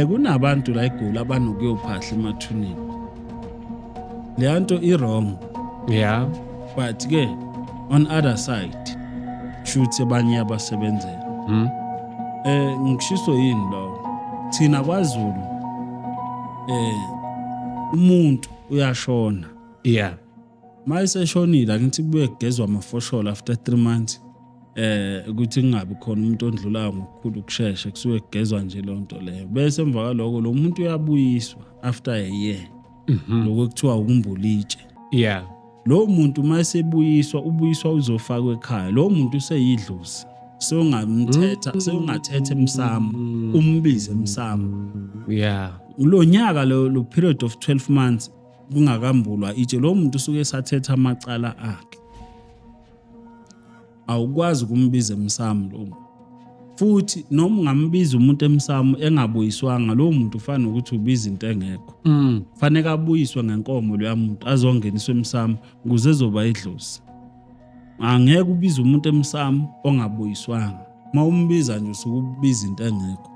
Kunabantu la eGoli abanokuyophahla emathuneni. Le nto i-wrong, Yeah. but ke on other side shuthi abanye abasebenzela. Ngishiso yini lo? Thina kwaZulu umuntu uyashona. Yeah. Mayiseshonile angithi kubuye kugezwa amafosholo after 3 months. Ukuthi kungabi khona umuntu ondlulayo ngokukhulu ukusheshsha kusuke kugezwa nje lonto leyo. Bese emva kwaloko lo muntu uyabuyiswa after a year. Lokho kuthiwa ukumbulitshe. Yeah. Lo muntu mayesebuyiswa ubuyiswa uzofakwa ekhaya. Lo muntu useyidlozi. Sewungathetha emsamo, umbize emsamo. Yeah. Lo nyaka lo period of 12 months kungakambulwa itshe lo muntu usuke esathetha amacala akhe. Awukwazi ukumbiza emsamo lo. Futhi noma ungambiza umuntu emsamo engabuyiswanga lo muntu ufana ukuthi ubiza into engekho. Fanele abuyiswe ngenkomo lo yamuntu azongeniswa emsamo ukuze ezoba idlozi. Angeke ubize umuntu emsamo ongabuyiswanga. Uma umbiza nje usukubiza into engekho.